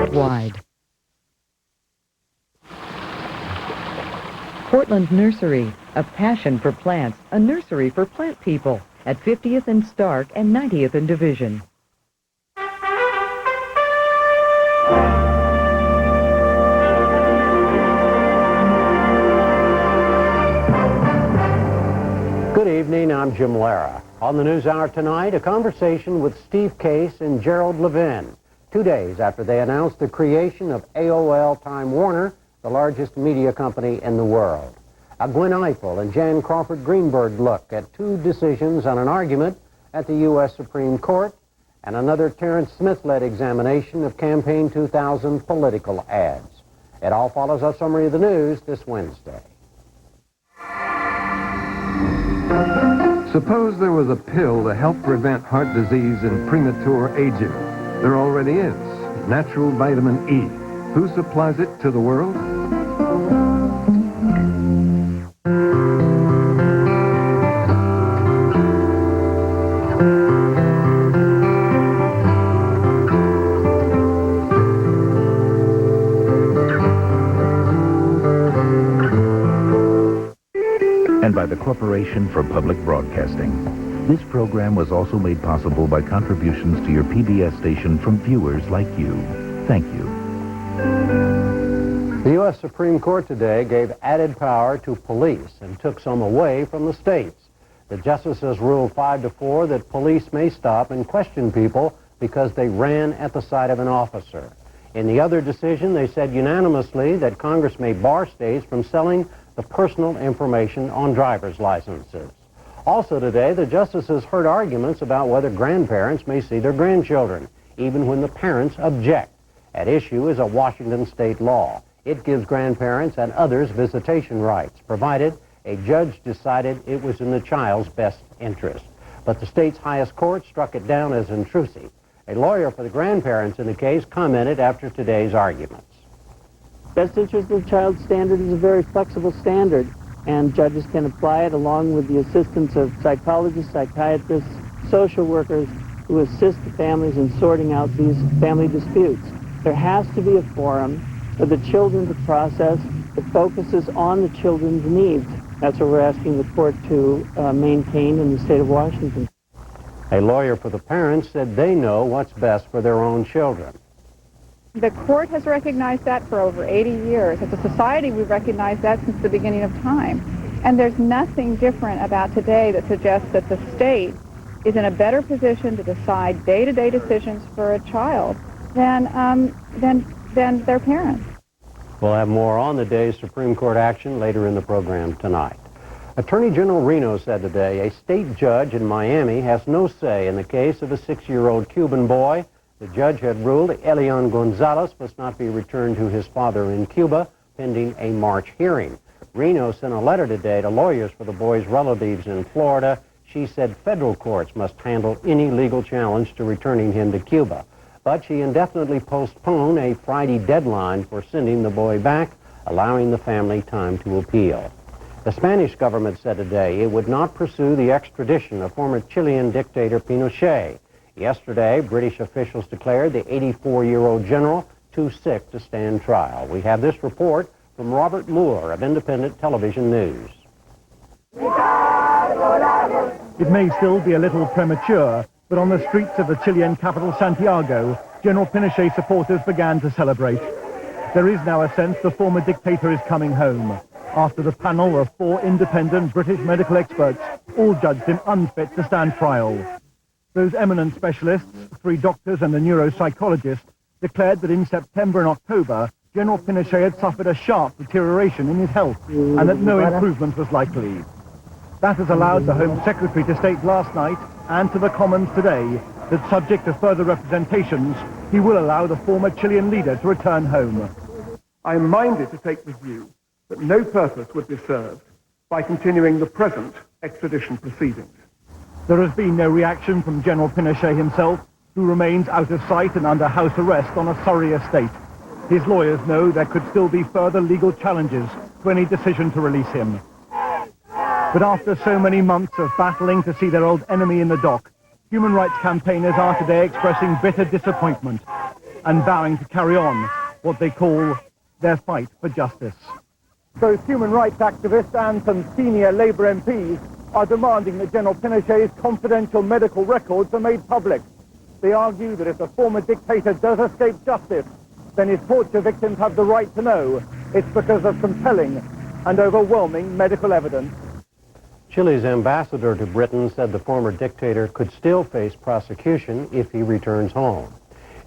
worldwide. Portland Nursery, a passion for plants, a nursery for plant people at 50th and Stark and 90th and Division. Good evening, I'm Jim Lehrer. On the NewsHour tonight, a conversation with Steve Case and Gerald Levin, 2 days after they announced the creation of AOL Time Warner, the largest media company in the world. A Gwen Ifill and Jan Crawford Greenberg look at two decisions on an argument at the U.S. Supreme Court and another Terrence Smith-led examination of Campaign 2000 political ads. It all follows a summary of the news this Wednesday. Suppose there was a pill to help prevent heart disease and premature aging. There already is. Natural vitamin E. Who supplies it to the world? And by the Corporation for Public Broadcasting. This program was also made possible by contributions to your PBS station from viewers like you. Thank you. The U.S. Supreme Court today gave added power to police and took some away from the states. The justices ruled 5-4 that police may stop and question people because they ran at the sight of an officer. In the other decision, they said unanimously that Congress may bar states from selling the personal information on driver's licenses. Also today, the justices heard arguments about whether grandparents may see their grandchildren, even when the parents object. At issue is a Washington state law. It gives grandparents and others visitation rights, provided a judge decided it was in the child's best interest. But the state's highest court struck it down as intrusive. A lawyer for the grandparents in the case commented after today's arguments. Best interest of the child standard is a very flexible standard, and judges can apply it along with the assistance of psychologists, psychiatrists, social workers who assist the families in sorting out these family disputes. There has to be a forum for the children to process that focuses on the children's needs. That's what we're asking the court to maintain in the state of Washington. A lawyer for the parents said they know what's best for their own children. The court has recognized that for over 80 years. As a society, we've recognized that since the beginning of time. And there's nothing different about today that suggests that the state is in a better position to decide day-to-day decisions for a child than their parents. We'll have more on the day's Supreme Court action later in the program tonight. Attorney General Reno said today a state judge in Miami has no say in the case of a 6-year-old Cuban boy. The judge had ruled Elian Gonzalez must not be returned to his father in Cuba pending a March hearing. Reno sent a letter today to lawyers for the boy's relatives in Florida. She said federal courts must handle any legal challenge to returning him to Cuba. But she indefinitely postponed a Friday deadline for sending the boy back, allowing the family time to appeal. The Spanish government said today it would not pursue the extradition of former Chilean dictator Pinochet. Yesterday, British officials declared the 84-year-old general too sick to stand trial. We have this report from Robert Moore of Independent Television News. It may still be a little premature, but on the streets of the Chilean capital, Santiago, General Pinochet supporters began to celebrate. There is now a sense the former dictator is coming home, after the panel of 4 independent British medical experts all judged him unfit to stand trial. Those eminent specialists, 3 doctors and a neuropsychologist, declared that in September and October, General Pinochet had suffered a sharp deterioration in his health and that no improvement was likely. That has allowed the Home Secretary to state last night and to the Commons today that subject to further representations, he will allow the former Chilean leader to return home. I am minded to take the view that no purpose would be served by continuing the present extradition proceedings. There has been no reaction from General Pinochet himself, who remains out of sight and under house arrest on a Surrey estate. His lawyers know there could still be further legal challenges to any decision to release him. But after so many months of battling to see their old enemy in the dock, human rights campaigners are today expressing bitter disappointment. and vowing to carry on what they call their fight for justice. Both human rights activists and some senior Labour MPs are demanding that General Pinochet's confidential medical records are made public. They argue that if the former dictator does escape justice, then his torture victims have the right to know it's because of compelling and overwhelming medical evidence. Chile's ambassador to Britain said the former dictator could still face prosecution if he returns home.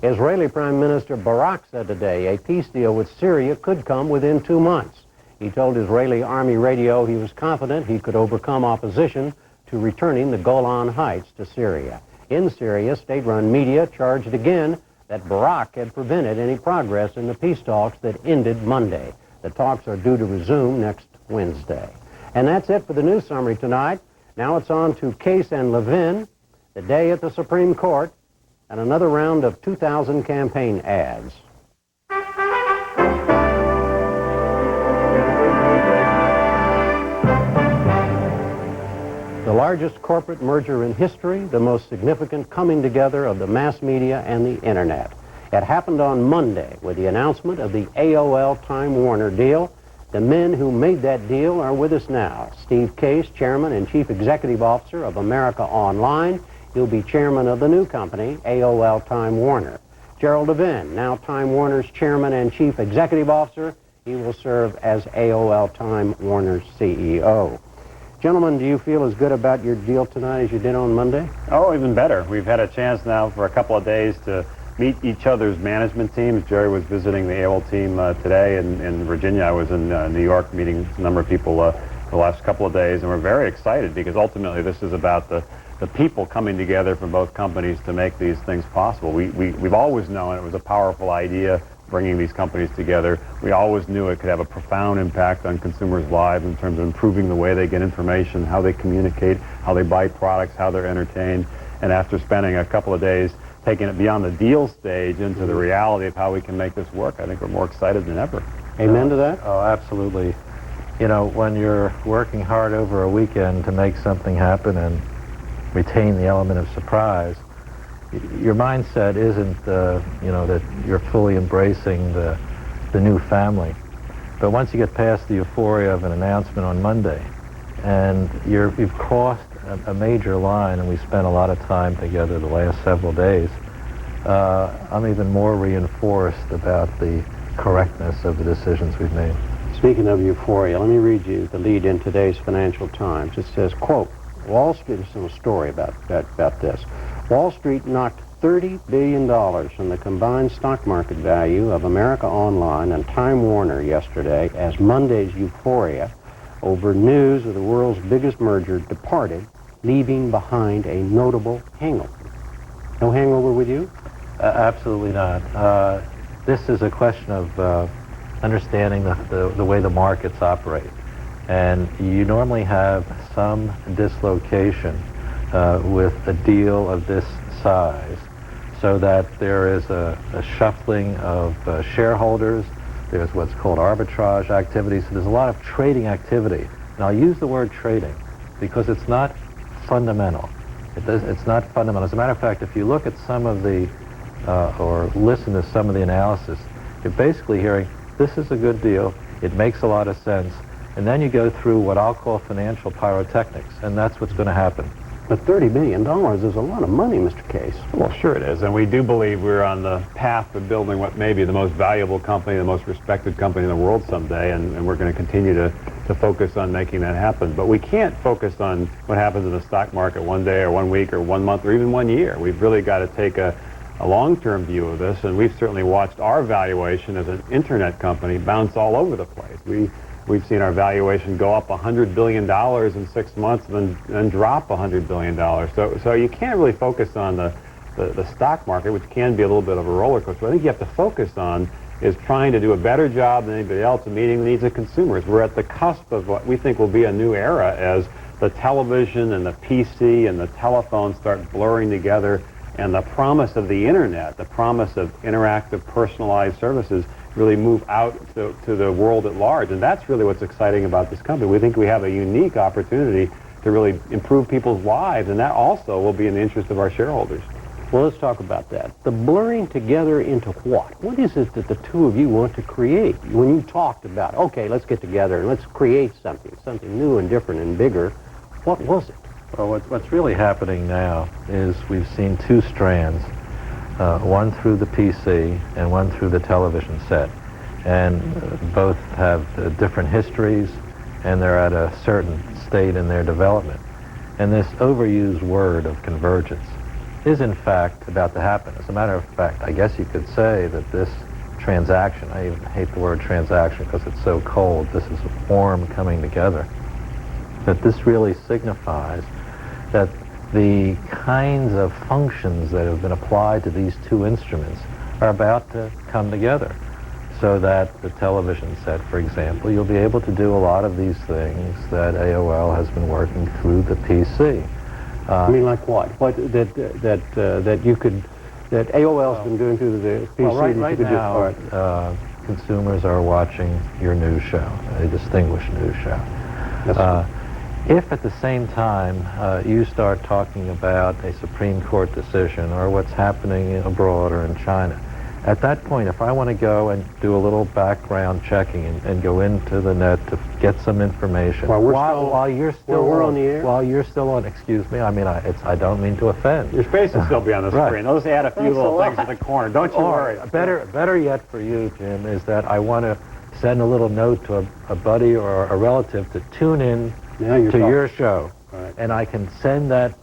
Israeli Prime Minister Barak said today a peace deal with Syria could come within 2 months. He told Israeli Army radio he was confident he could overcome opposition to returning the Golan Heights to Syria. In Syria, state-run media charged again that Barak had prevented any progress in the peace talks that ended Monday. The talks are due to resume next Wednesday. And that's it for the news summary tonight. Now it's on to Case and Levin, the day at the Supreme Court, and another round of 2,000 campaign ads. The largest corporate merger in history, the most significant coming together of the mass media and the internet. It happened on Monday with the announcement of the AOL Time Warner deal. The men who made that deal are with us now. Steve Case, Chairman and Chief Executive Officer of America Online. He'll be Chairman of the new company, AOL Time Warner. Gerald Levin, now Time Warner's Chairman and Chief Executive Officer. He will serve as AOL Time Warner's CEO. Gentlemen, do you feel as good about your deal tonight as you did on Monday? Oh, even better. We've had a chance now for a couple of days to meet each other's management teams. Jerry was visiting the AOL team today in Virginia. I was in New York meeting a number of people the last couple of days, and we're very excited because ultimately this is about the people coming together from both companies to make these things possible. We've always known it was a powerful idea, bringing these companies together. We always knew it could have a profound impact on consumers' lives in terms of improving the way they get information, how they communicate, how they buy products, how they're entertained. And after spending a couple of days taking it beyond the deal stage into the reality of how we can make this work, I think we're more excited than ever. Amen to that? Oh, absolutely. You know, when you're working hard over a weekend to make something happen and retain the element of surprise, your mindset isn't, you know, that you're fully embracing the new family. But once you get past the euphoria of an announcement on Monday, and you've crossed a major line, and we spent a lot of time together the last several days, I'm even more reinforced about the correctness of the decisions we've made. Speaking of euphoria, let me read you the lead in today's Financial Times. It says, quote, Wall Street, this is a story about this. Wall Street knocked $30 billion from the combined stock market value of America Online and Time Warner yesterday as Monday's euphoria over news of the world's biggest merger departed, leaving behind a notable hangover. No hangover with you? Absolutely not. This is a question of understanding the way the markets operate. And you normally have some dislocation with a deal of this size, so that there is a shuffling of shareholders. There's what's called arbitrage activity. So there's a lot of trading activity. And I'll use the word trading because it's not fundamental. It's not fundamental. As a matter of fact, if you look at some of the, or listen to some of the analysis, you're basically hearing, this is a good deal, it makes a lot of sense, and then you go through what I'll call financial pyrotechnics, and that's what's going to happen. But $30 billion is a lot of money, Mr. Case. Well, sure it is, and we do believe we're on the path of building what may be the most valuable company, the most respected company in the world someday, and we're going to continue to focus on making that happen. But we can't focus on what happens in the stock market one day or 1 week or 1 month or even 1 year. We've really got to take a long-term view of this, and we've certainly watched our valuation as an internet company bounce all over the place. We've seen our valuation go up $100 billion in 6 months and then drop $100 billion. So you can't really focus on the stock market, which can be a little bit of a roller coaster. What I think you have to focus on is trying to do a better job than anybody else in meeting the needs of consumers. We're at the cusp of what we think will be a new era as the television and the PC and the telephone start blurring together, and the promise of the internet, the promise of interactive, personalized services really move out to the world at large. And that's really what's exciting about this company. We think we have a unique opportunity to really improve people's lives, and that also will be in the interest of our shareholders. Well, let's talk about that. The blurring together into what? What is it that the two of you want to create? When you talked about, okay, let's get together and let's create something new and different and bigger, what was it? Well, what's really happening now is we've seen two strands, one through the PC and one through the television set. And both have different histories, and they're at a certain state in their development. And this overused word of convergence is in fact about to happen. As a matter of fact, I guess you could say that this transaction, I even hate the word transaction because it's so cold, this is a form coming together, that this really signifies that the kinds of functions that have been applied to these two instruments are about to come together. So that the television set, for example, you'll be able to do a lot of these things that AOL has been working through the PC. I mean, like what? What that you could, that AOL's been doing through the PC? Well, right now, consumers are watching your news show, a distinguished news show. If at the same time you start talking about a Supreme Court decision or what's happening abroad or in China, at that point, if I want to go and do a little background checking and go into the net to get some information, while you're still on the air, while you're still on, excuse me, I mean, I don't mean to offend. Your face will still be on the screen. They'll just add a few little things in the corner. Don't you worry. Better yet for you, Jim, is that I want to send a little note to a buddy or a relative to tune in to your show, and I can send that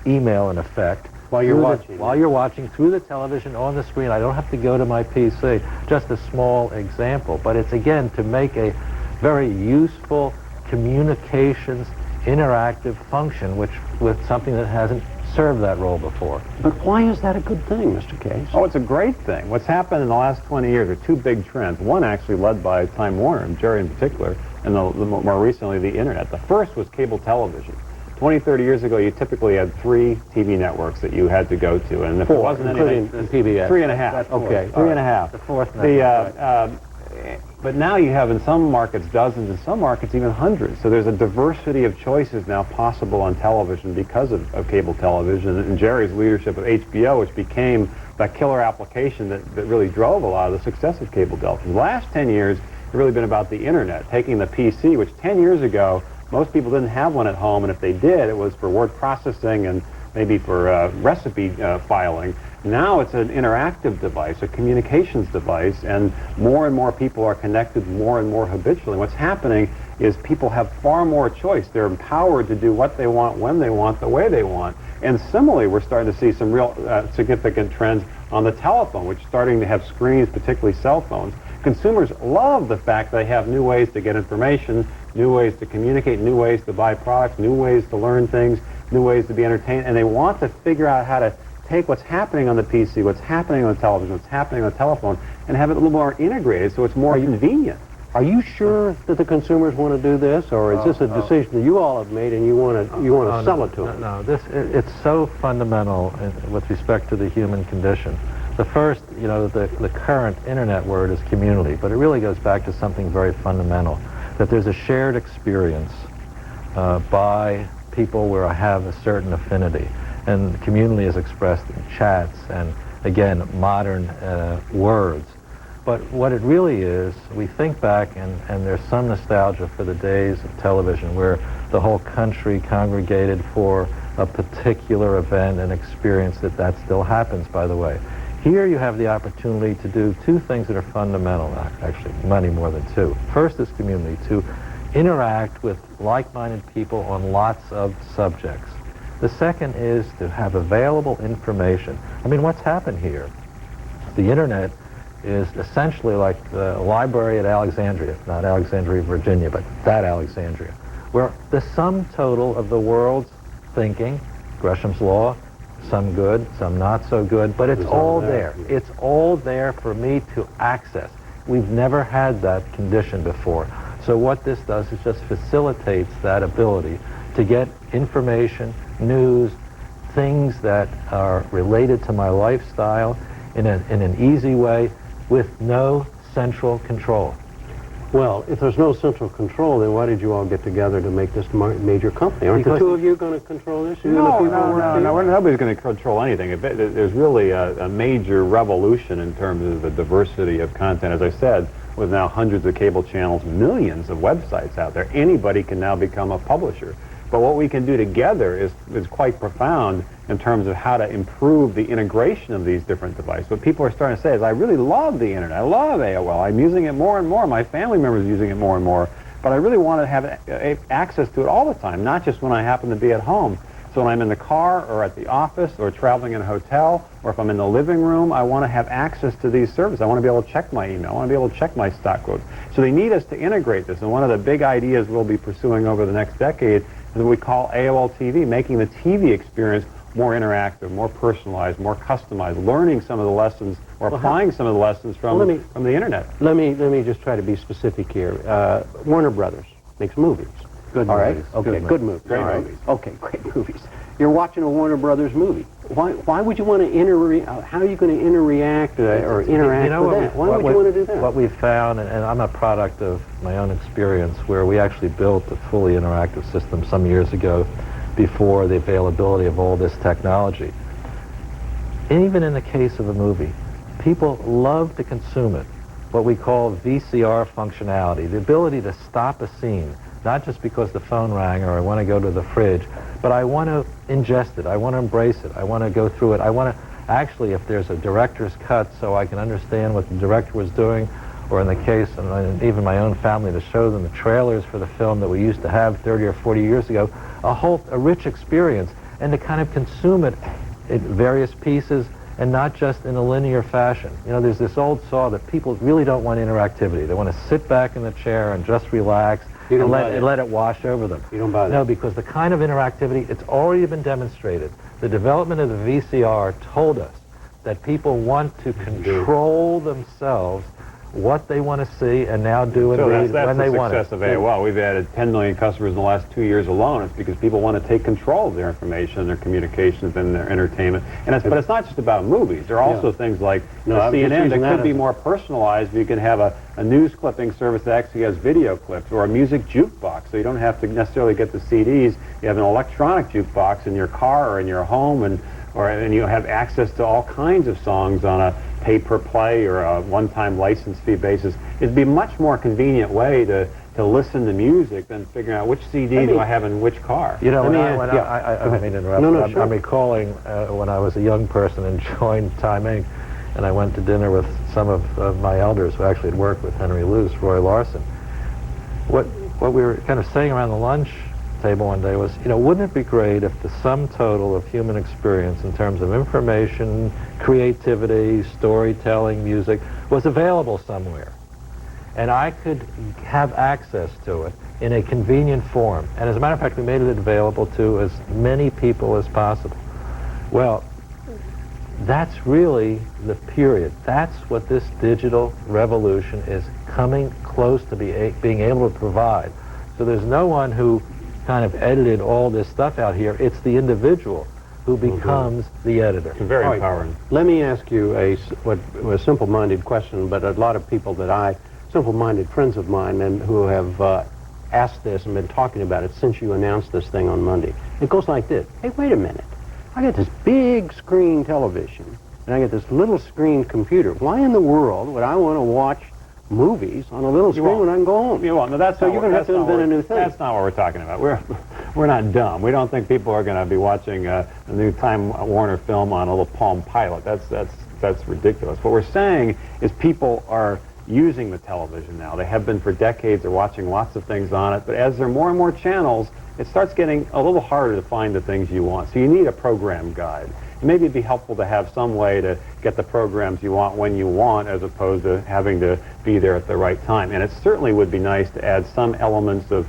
email in effect. While you're watching through the television on the screen. I don't have to go to my PC. Just a small example, but it's again to make a very useful communications interactive function with something that hasn't served that role before. But why is that a good thing, Mr. Case? Oh, it's a great thing. What's happened in the last 20 years are two big trends. One actually led by Time Warner, and Jerry in particular, and more recently the internet. The first was cable television. 20, 30 years ago, you typically had 3 TV networks that you had to go to, and if there wasn't anything, PBS. 3 and a half. Okay, 3 and a half. The fourth network. But now you have in some markets dozens, in some markets even hundreds. So there's a diversity of choices now possible on television because of cable television and Jerry's leadership of HBO, which became that killer application that really drove a lot of the success of cable television. The last 10 years have really been about the internet, taking the PC, which 10 years ago most people didn't have one at home, and if they did, it was for word processing and maybe for recipe filing. Now it's an interactive device, a communications device, and more people are connected more and more habitually. What's happening is people have far more choice. They're empowered to do what they want, when they want, the way they want. And similarly, we're starting to see some real significant trends on the telephone, which is starting to have screens, particularly cell phones. Consumers love the fact they have new ways to get information, new ways to communicate, new ways to buy products, new ways to learn things, new ways to be entertained, and they want to figure out how to take what's happening on the PC, what's happening on the television, what's happening on the telephone, and have it a little more integrated so it's more convenient. Are you sure that the consumers want to do this, or is this a decision that you all have made and you want to sell it to them? No, it's so fundamental with respect to the human condition. The first, the current internet word is community, but it really goes back to something very fundamental, that there's a shared experience by people where I have a certain affinity. And community is expressed in chats and, again, modern words. But what it really is, we think back, and there's some nostalgia for the days of television where the whole country congregated for a particular event and experience that still happens, by the way. Here you have the opportunity to do two things that are fundamental, actually, many more than two. First is community, to interact with like-minded people on lots of subjects. The second is to have available information. I mean, what's happened here? The internet is essentially like the library at Alexandria, not Alexandria, Virginia, but that Alexandria, where the sum total of the world's thinking, Gresham's law, some good, some not so good, but it's all there. It's all there for me to access. We've never had that condition before. So what this does is just facilitates that ability to get information, news, things that are related to my lifestyle in an easy way with no central control. Well, if there's no central control, then why did you all get together to make this major company? Aren't the two of you going to control this? No, nobody's going to control anything. There's really a major revolution in terms of the diversity of content. As I said, with now hundreds of cable channels, millions of websites out there, anybody can now become a publisher. But what we can do together is quite profound in terms of how to improve the integration of these different devices. What people are starting to say is, I really love the internet. I love AOL. I'm using it more and more. My family members are using it more and more. But I really want to have access to it all the time, not just when I happen to be at home. So when I'm in the car or at the office or traveling in a hotel, or if I'm in the living room, I want to have access to these services. I want to be able to check my email. I want to be able to check my stock quotes. So they need us to integrate this. And one of the big ideas we'll be pursuing over the next decade is what we call AOL TV, making the TV experience more interactive, more personalized, more customized, learning some of the lessons or applying some of the lessons from the internet. Let me just try to be specific here. Warner Brothers makes movies. Good all movies. right? Okay, good movies. Great all movies. Right. Okay, great movies. You're watching a Warner Brothers movie. Why would you want to how are you going to interact with that? Why would you want to do that? What we've found, and I'm a product of my own experience, where we actually built a fully interactive system some years ago before the availability of all this technology. And even in the case of a movie, people love to consume it, what we call VCR functionality, the ability to stop a scene, not just because the phone rang or I want to go to the fridge, but I want to ingest it, I want to embrace it, I want to go through it, I want to actually, if there's a director's cut so I can understand what the director was doing, or in the case of even my own family, to show them the trailers for the film that we used to have 30 or 40 years ago, a rich experience, and to kind of consume it in various pieces and not just in a linear fashion. You know, there's this old saw that people really don't want interactivity. They want to sit back in the chair and just relax and let it wash over them. You don't buy that? No, because the kind of interactivity, it's already been demonstrated. The development of the VCR told us that people want to control themselves, what they want to see, and now do and read when they want it. That's the success of AOL. We've added 10 million customers in the last 2 years alone. It's because people want to take control of their information, their communications, and their entertainment. But it's not just about movies. There are also things like CNN that could be more personalized. You can have a news clipping service that actually has video clips, or a music jukebox, so you don't have to necessarily get the CDs. You have an electronic jukebox in your car or in your home, and you have access to all kinds of songs on a pay-per-play or a one-time license fee basis. It'd be a much more convenient way to listen to music than figuring out which CD do I have in which car. You know, I don't mean to interrupt. I'm recalling when I was a young person and joined Time Inc., and I went to dinner with some of my elders who actually had worked with Henry Luce, Roy Larson. What we were kind of saying around the lunch table one day was, you know, wouldn't it be great if the sum total of human experience in terms of information, creativity, storytelling, music was available somewhere, and I could have access to it in a convenient form. And as a matter of fact, we made it available to as many people as possible. Well, that's really the period. That's what this digital revolution is coming close to being able to provide. So there's no one who kind of edited all this stuff out here. It's the individual who becomes the editor. It's very empowering. Let me ask you a simple-minded question, but a lot of people simple-minded friends of mine, and who have asked this and been talking about it since you announced this thing on Monday. It goes like this. Hey, wait a minute. I got this big screen television, and I got this little screen computer. Why in the world would I want to watch movies on a little screen when I can go home? You won't. No, that's so you're going to have to invent a new thing. That's not what we're talking about. We're not dumb. We don't think people are going to be watching a new Time Warner film on a little Palm Pilot. That's ridiculous. What we're saying is people are using the television now. They have been for decades. They're watching lots of things on it. But as there are more and more channels, it starts getting a little harder to find the things you want. So you need a program guide. Maybe it'd be helpful to have some way to get the programs you want when you want, as opposed to having to be there at the right time. And it certainly would be nice to add some elements of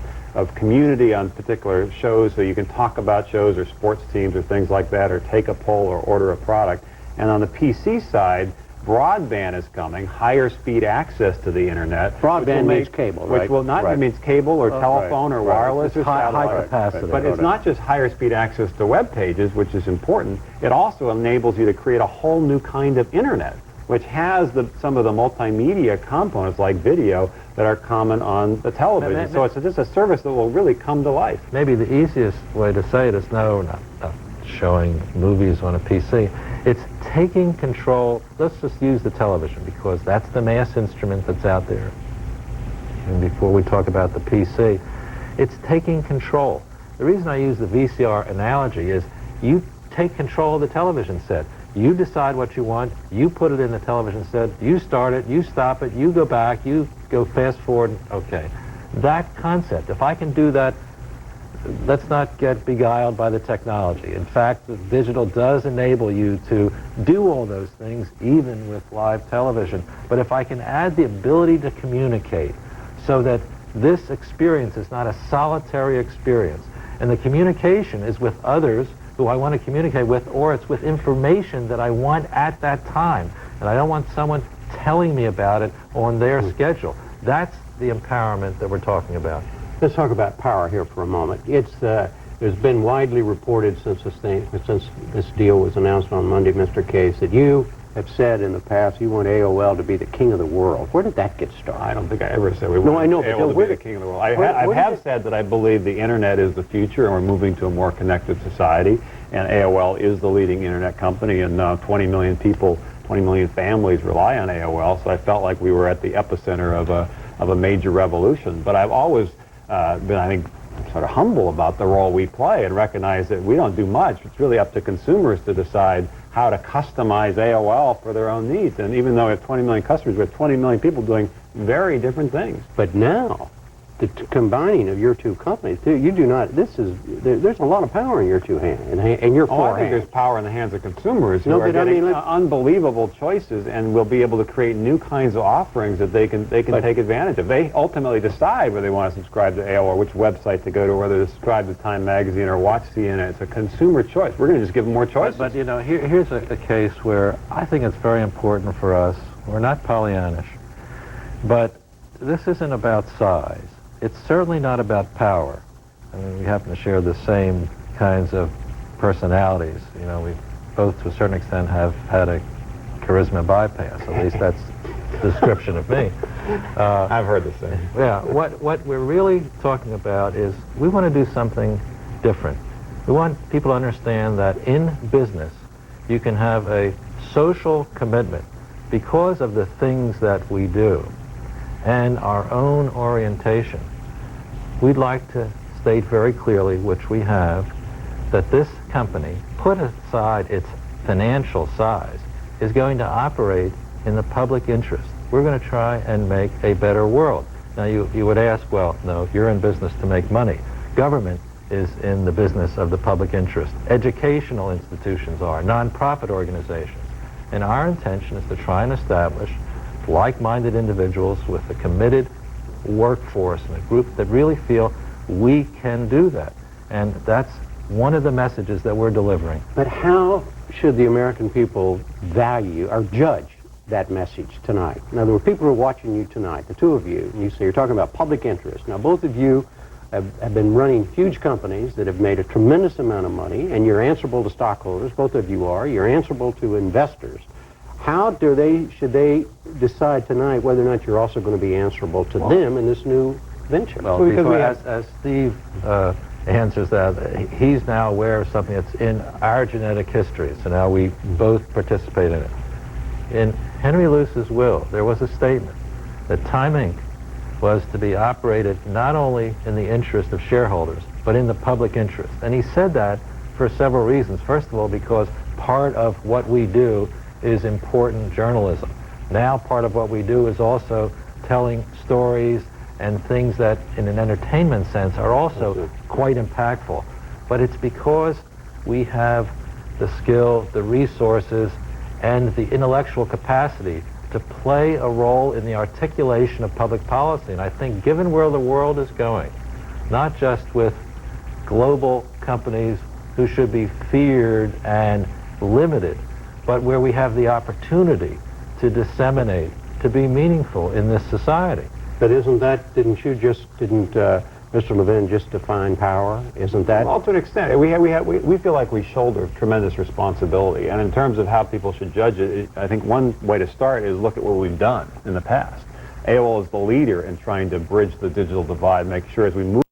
community on particular shows, so you can talk about shows or sports teams or things like that, or take a poll or order a product. And on the PC side, broadband is coming, higher speed access to the internet. Broadband means cable, right? Which will not it means cable or telephone or wireless or satellite. High capacity. But it's not just higher speed access to web pages, which is important. It also enables you to create a whole new kind of internet. which has some of the multimedia components like video that are common on the television. So it's just a service that will really come to life. Maybe the easiest way to say it is not showing movies on a PC. It's taking control. Let's just use the television because that's the mass instrument that's out there. And before we talk about the PC, it's taking control. The reason I use the VCR analogy is you take control of the television set. You decide what you want, you put it in the television set, you start it, you stop it, you go back, you go fast forward, okay. That concept, if I can do that, let's not get beguiled by the technology. In fact, the digital does enable you to do all those things, even with live television. But if I can add the ability to communicate so that this experience is not a solitary experience, and the communication is with others who I want to communicate with, or it's with information that I want at that time. And I don't want someone telling me about it on their schedule. That's the empowerment that we're talking about. Let's talk about power here for a moment. There's been widely reported since this deal was announced on Monday, Mr. Case, that you have said in the past you want AOL to be the king of the world. Where did that get started? I don't think I ever said we want AOL to be the king of the world. I have said that I believe the internet is the future and we're moving to a more connected society, and AOL is the leading internet company, and 20 million people, 20 million families rely on AOL, so I felt like we were at the epicenter of a major revolution. But I've always been, I think, sort of humble about the role we play and recognize that we don't do much. It's really up to consumers to decide how to customize AOL for their own needs. And even though we have 20 million customers, we have 20 million people doing very different things. But now, the combining of your two companies, you do not, there's a lot of power in your two hands, in your four I think hands. there's power in the hands of consumers who are getting unbelievable choices and will be able to create new kinds of offerings that they can take advantage of. They ultimately decide whether they want to subscribe to AOL or which website to go to, whether to subscribe to Time Magazine or watch CNN. It's a consumer choice. We're going to just give them more choices. But you know, here's a case where I think it's very important for us. We're not Pollyannish, but this isn't about size. It's certainly not about power. I mean, we happen to share the same kinds of personalities. You know, we both, to a certain extent, have had a charisma bypass. At least that's the description of me. I've heard the same. Yeah, what we're really talking about is we want to do something different. We want people to understand that in business, you can have a social commitment because of the things that we do and our own orientation. We'd like to state very clearly, which we have, that this company, put aside its financial size, is going to operate in the public interest. We're going to try and make a better world. Now you would ask, well, no, you're in business to make money. Government is in the business of the public interest. Educational institutions are, nonprofit organizations. And our intention is to try and establish like-minded individuals with a committed workforce and a group that really feel we can do that. And that's one of the messages that we're delivering. But how should the American people value or judge that message tonight? In other words, people who are watching you tonight, the two of you, and you say you're talking about public interest. Now, both of you have been running huge companies that have made a tremendous amount of money, and you're answerable to stockholders, both of you are. You're answerable to investors. How should they decide tonight whether or not you're also going to be answerable to them in this new venture? Well, because as Steve answers that, he's now aware of something that's in our genetic history, so now we both participate in it. In Henry Luce's will, there was a statement that Time Inc. was to be operated not only in the interest of shareholders, but in the public interest. And he said that for several reasons. First of all, because part of what we do is important journalism. Now part of what we do is also telling stories and things that in an entertainment sense are also quite impactful. But it's because we have the skill, the resources, and the intellectual capacity to play a role in the articulation of public policy. And I think given where the world is going, not just with global companies who should be feared and limited, but where we have the opportunity to disseminate, to be meaningful in this society. But didn't Mr. Levin, just define power? Isn't that? Well, to an extent. We feel like we shoulder tremendous responsibility. And in terms of how people should judge it, I think one way to start is look at what we've done in the past. AOL is the leader in trying to bridge the digital divide, make sure as we move,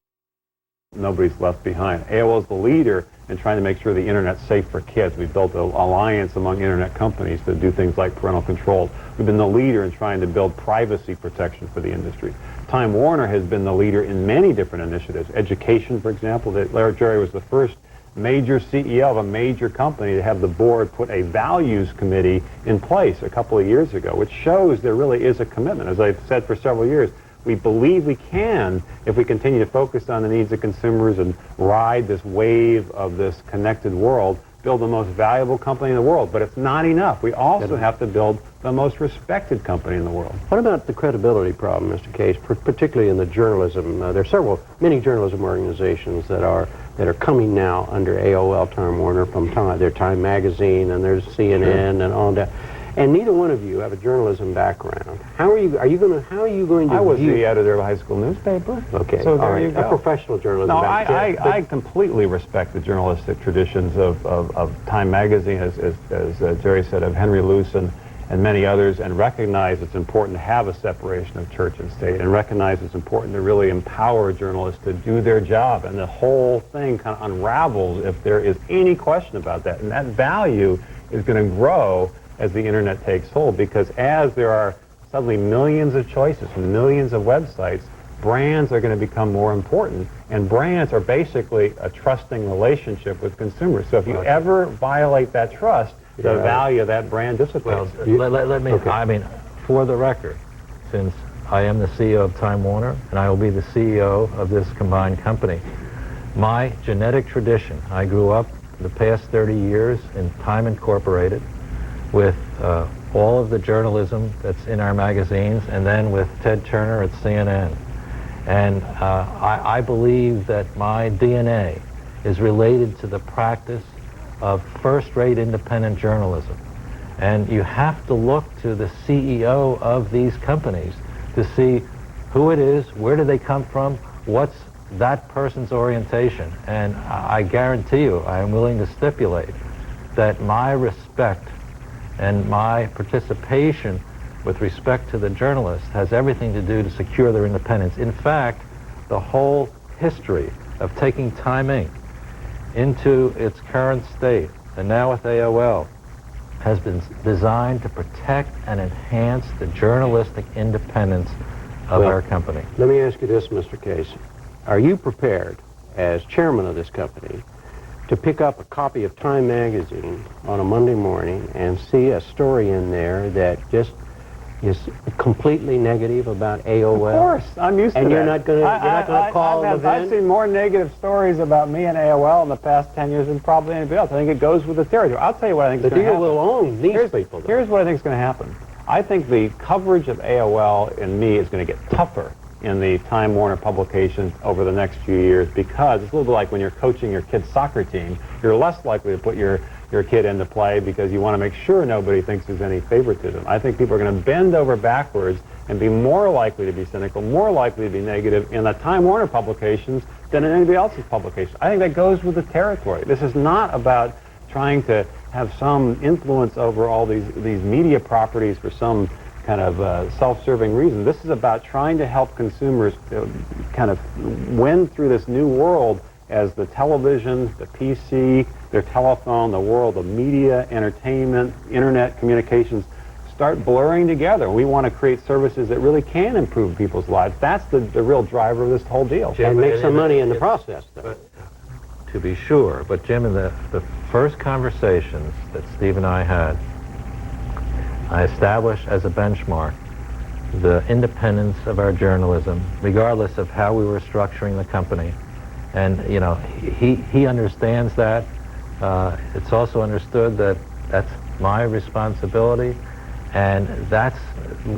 nobody's left behind. AOL is the leader in trying to make sure the internet's safe for kids. We've built an alliance among internet companies to do things like parental controls. We've been the leader in trying to build privacy protection for the industry. Time Warner has been the leader in many different initiatives. Education, for example, that Larry Jerry was the first major CEO of a major company to have the board put a values committee in place a couple of years ago, which shows there really is a commitment. As I've said for several years, we believe we can, if we continue to focus on the needs of consumers and ride this wave of this connected world, build the most valuable company in the world. But it's not enough. We also have to build the most respected company in the world. What about the credibility problem, Mr. Case, particularly in the journalism? There are many journalism organizations that are coming now under AOL Time Warner from Time. There's Time Magazine and there's CNN and all that. And neither one of you have a journalism background. How are you going to I was the editor of a high school newspaper. Okay. So there you go. A professional journalism No, background. I completely respect the journalistic traditions of Time Magazine, as Jerry said, of Henry Luce and many others, and recognize it's important to have a separation of church and state, and recognize it's important to really empower journalists to do their job. And the whole thing kind of unravels if there is any question about that. And that value is going to grow as the internet takes hold, because as there are suddenly millions of choices from millions of websites, brands are going to become more important, and brands are basically a trusting relationship with consumers. So if you ever violate that trust, the value of that brand dissipates. Well, let me, I mean, for the record, since I am the CEO of Time Warner, and I will be the CEO of this combined company, my genetic tradition, I grew up the past 30 years in Time Incorporated, with all of the journalism that's in our magazines, and then with Ted Turner at CNN. And I believe that my DNA is related to the practice of first-rate independent journalism. And you have to look to the CEO of these companies to see who it is, where do they come from, what's that person's orientation. And I guarantee you, I am willing to stipulate that my respect and my participation with respect to the journalists has everything to do to secure their independence. In fact, the whole history of taking Time Inc. into its current state, and now with AOL, has been designed to protect and enhance the journalistic independence of our company. Let me ask you this, Mr. Case. Are you prepared, as chairman of this company, to pick up a copy of Time Magazine on a Monday morning and see a story in there that just is completely negative about AOL? Of course, I'm used to that. And you're not going to call Levin? I've seen more negative stories about me and AOL in the past 10 years than probably anybody else. I think it goes with the territory. I'll tell you what I think is going to happen. But you will own these people, though. Here's what I think is going to happen. I think the coverage of AOL and me is going to get tougher in the Time Warner publications over the next few years, because it's a little bit like when you're coaching your kid's soccer team. You're less likely to put your kid into play because you want to make sure nobody thinks there's any favoritism. I think people are going to bend over backwards and be more likely to be cynical, more likely to be negative in the Time Warner publications than in anybody else's publications. I think that goes with the territory. This is not about trying to have some influence over all these media properties for some kind of self-serving reason. This is about trying to help consumers kind of win through this new world as the television, the PC, their telephone, the world of media, entertainment, internet communications start blurring together. We want to create services that really can improve people's lives. That's the real driver of this whole deal. And make some money in the process, though. To be sure, but Jim, in the first conversations that Steve and I had, I established as a benchmark the independence of our journalism, regardless of how we were structuring the company. And, you know, he understands that. It's also understood that that's my responsibility. And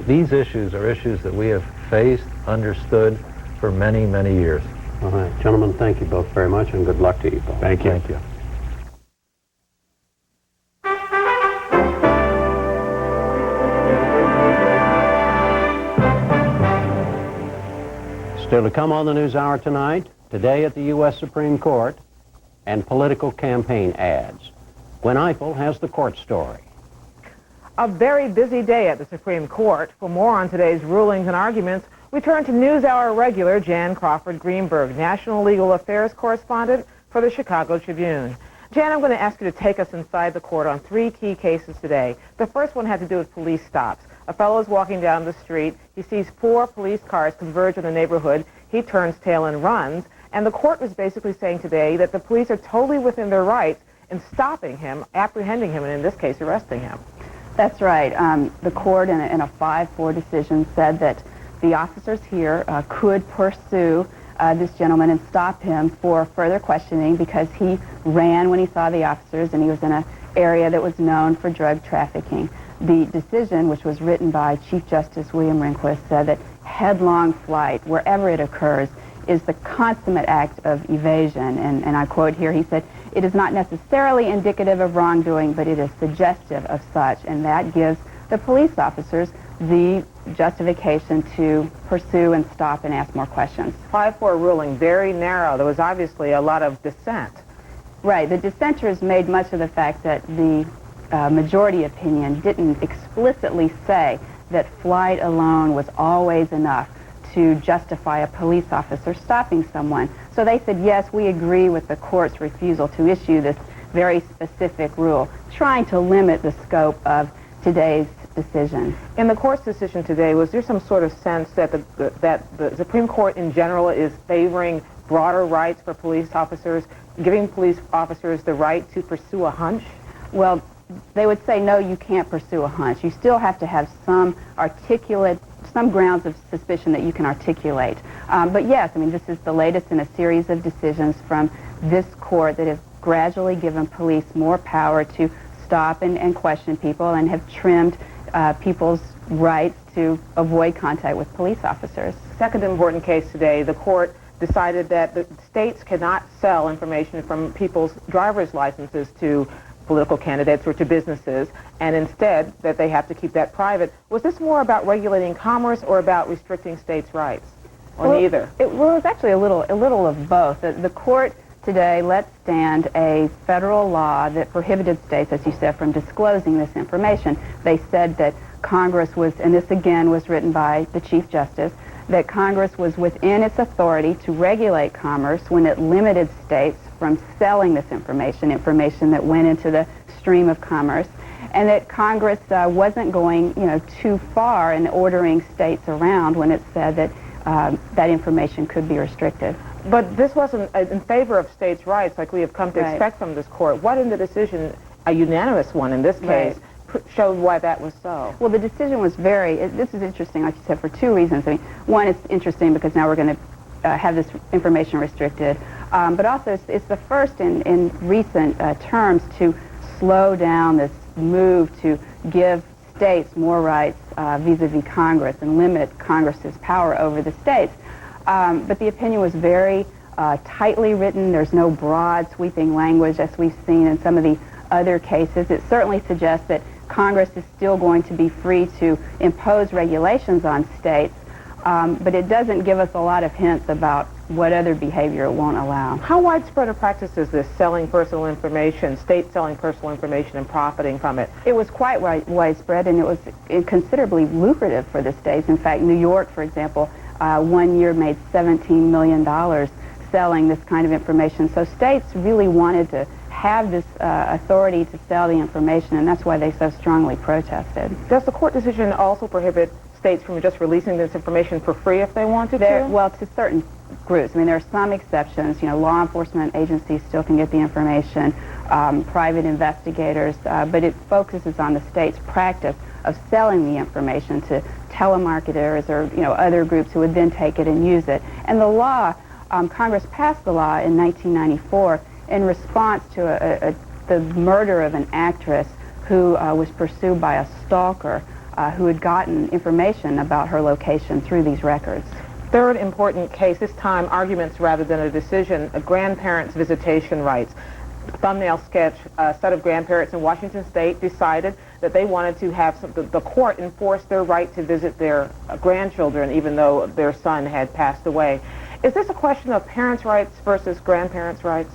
these issues are issues that we have faced, understood for many, many years. All right. Gentlemen, thank you both very much, and good luck to you both. Thank you. Thank you. Still to come on the NewsHour tonight, today at the U.S. Supreme Court, and political campaign ads. Gwen Eiffel has the court story. A very busy day at the Supreme Court. For more on today's rulings and arguments, we turn to NewsHour regular Jan Crawford Greenberg, National Legal Affairs Correspondent for the Chicago Tribune. Jan, I'm going to ask you to take us inside the court on three key cases today. The first one had to do with police stops. A fellow is walking down the street. He sees four police cars converge in the neighborhood. He turns tail and runs. And the court was basically saying today that the police are totally within their rights in stopping him, apprehending him, and in this case, arresting him. That's right. The court, in a 5-4 decision, said that the officers here could pursue this gentleman and stop him for further questioning because he ran when he saw the officers and he was in an area that was known for drug trafficking. The decision, which was written by Chief Justice William Rehnquist, said that headlong flight, wherever it occurs, is the consummate act of evasion. And I quote here, he said, "It is not necessarily indicative of wrongdoing, but it is suggestive of such." And that gives the police officers the justification to pursue and stop and ask more questions. 5-4 ruling, very narrow. There was obviously a lot of dissent. Right. The dissenters made much of the fact that the majority opinion didn't explicitly say that flight alone was always enough to justify a police officer stopping someone. So they said, yes, we agree with the court's refusal to issue this very specific rule, trying to limit the scope of today's decision. In the court's decision today, was there some sort of sense that the Supreme Court in general is favoring broader rights for police officers, giving police officers the right to pursue a hunch? Well, they would say, no, you can't pursue a hunch. You still have to have some grounds of suspicion that you can articulate. But yes, I mean, this is the latest in a series of decisions from this court that have gradually given police more power to stop and question people and have trimmed people's rights to avoid contact with police officers. Second important case today, the court decided that the states cannot sell information from people's driver's licenses to political candidates or to businesses, and instead that they have to keep that private. Was this more about regulating commerce or about restricting states' rights, or neither? It was actually a little of both. The court today let stand a federal law that prohibited states, as you said, from disclosing this information. They said that Congress was, and this again was written by the Chief Justice, that Congress was within its authority to regulate commerce when it limited states from selling this information that went into the stream of commerce, and that Congress wasn't going, too far in ordering states around when it said that that information could be restricted. But this wasn't in favor of states' rights like we have come to expect from this court. What in the decision, a unanimous one in this case, showed why that was so? Well, the decision was this is interesting, like you said, for two reasons. I mean, one, it's interesting because now we're going to have this information restricted, but also it's the first in recent terms to slow down this move to give states more rights vis-a-vis Congress and limit Congress's power over the states. But the opinion was very tightly written. There's no broad, sweeping language as we've seen in some of the other cases. It certainly suggests that Congress is still going to be free to impose regulations on states, but it doesn't give us a lot of hints about what other behavior it won't allow. How widespread a practice is this, selling personal information, states selling personal information and profiting from it? It was quite widespread, and it was considerably lucrative for the states. In fact, New York, for example, one year made $17 million selling this kind of information. So states really wanted to have this authority to sell the information, and that's why they so strongly protested. Does the court decision also prohibit states from just releasing this information for free if they wanted to? Well, to certain groups. I mean, there are some exceptions. Law enforcement agencies still can get the information, private investigators, but it focuses on the state's practice of selling the information to telemarketers or, other groups who would then take it and use it. And the law, Congress passed the law in 1994 in response to the murder of an actress who was pursued by a stalker who had gotten information about her location through these records. Third important case, this time arguments rather than a decision, a grandparents' visitation rights. Thumbnail sketch, a set of grandparents in Washington State decided that they wanted to have the court enforce their right to visit their grandchildren even though their son had passed away. Is this a question of parents' rights versus grandparents' rights?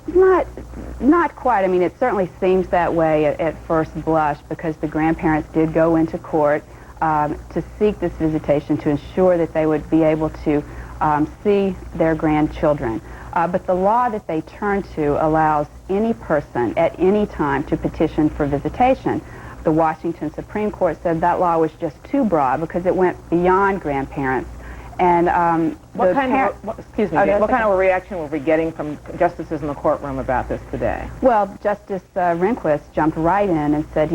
Not quite. I mean, it certainly seems that way at first blush because the grandparents did go into court to seek this visitation to ensure that they would be able to see their grandchildren. But the law that they turn to allows any person at any time to petition for visitation. The Washington Supreme Court said that law was just too broad because it went beyond grandparents. And what kind of a reaction were we getting from justices in the courtroom about this today? Well, Justice Rehnquist jumped right in and said,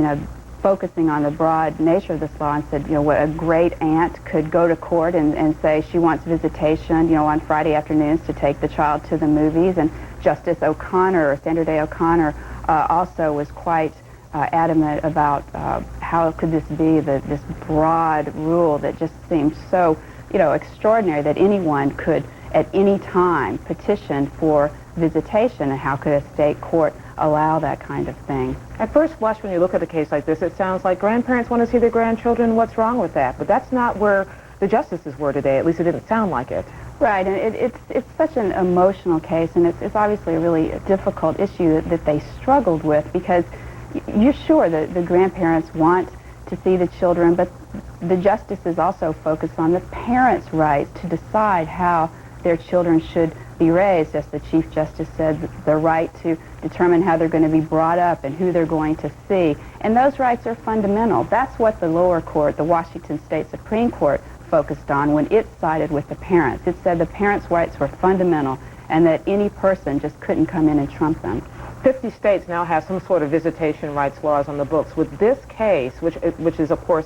focusing on the broad nature of this law, and said, what a great aunt could go to court and say she wants visitation, on Friday afternoons to take the child to the movies. And Justice O'Connor, Sandra Day O'Connor, also was quite adamant about how could this be this broad rule that just seemed so extraordinary that anyone could at any time petition for visitation, and how could a state court allow that kind of thing? At first blush, when you look at a case like this, it sounds like grandparents want to see their grandchildren. What's wrong with that? But that's not where the justices were today. At least it didn't sound like it. Right, and it's such an emotional case, and it's obviously a really difficult issue that they struggled with, because you're sure that the grandparents want to see the children, but the justices also focus on the parents' rights to decide how their children should be raised. As the Chief Justice said, the right to determine how they're going to be brought up and who they're going to see. And those rights are fundamental. That's what the lower court, the Washington State Supreme Court, focused on when it sided with the parents. It said the parents' rights were fundamental and that any person just couldn't come in and trump them. 50 states now have some sort of visitation rights laws on the books. With this case, which is, of course,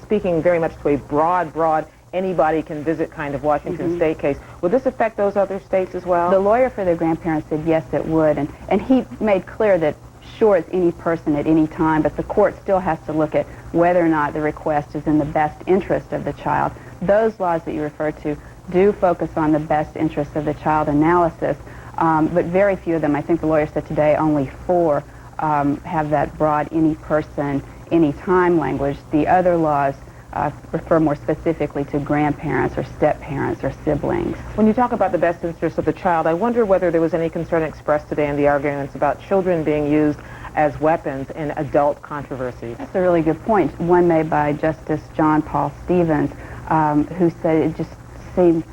speaking very much to a broad, anybody can visit kind of Washington State case, would this affect those other states as well? The lawyer for the grandparents said yes, it would. And he made clear that, sure, it's any person at any time, but the court still has to look at whether or not the request is in the best interest of the child. Those laws that you referred to do focus on the best interest of the child analysis, but very few of them, I think the lawyer said today, only 4 have that broad any person, any time language. The other laws refer more specifically to grandparents or step-parents or siblings. When you talk about the best interest of the child, I wonder whether there was any concern expressed today in the arguments about children being used as weapons in adult controversies. That's a really good point. One made by Justice John Paul Stevens, who said it just seemed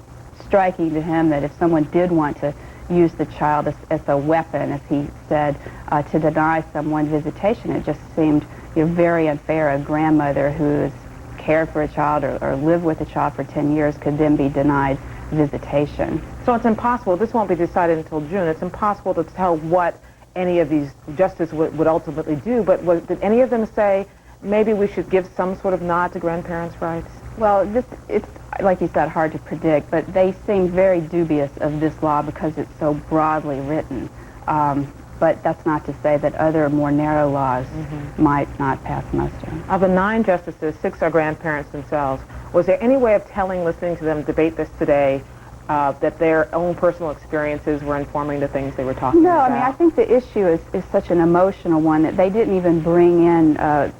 striking to him that if someone did want to use the child as a weapon, as he said, to deny someone visitation, it just seemed very unfair. A grandmother who is cared for a child or lived with a child for 10 years could then be denied visitation. So it's impossible, this won't be decided until June, it's impossible to tell what any of these justices would ultimately do, but did any of them say maybe we should give some sort of nod to grandparents' rights? Well, it's, like you said, hard to predict, but they seem very dubious of this law because it's so broadly written. But that's not to say that other more narrow laws might not pass muster. Of the 9 justices, 6 are grandparents themselves. Was there any way of listening to them debate this today, that their own personal experiences were informing the things they were talking about? No, I mean, I think the issue is such an emotional one that they didn't even bring in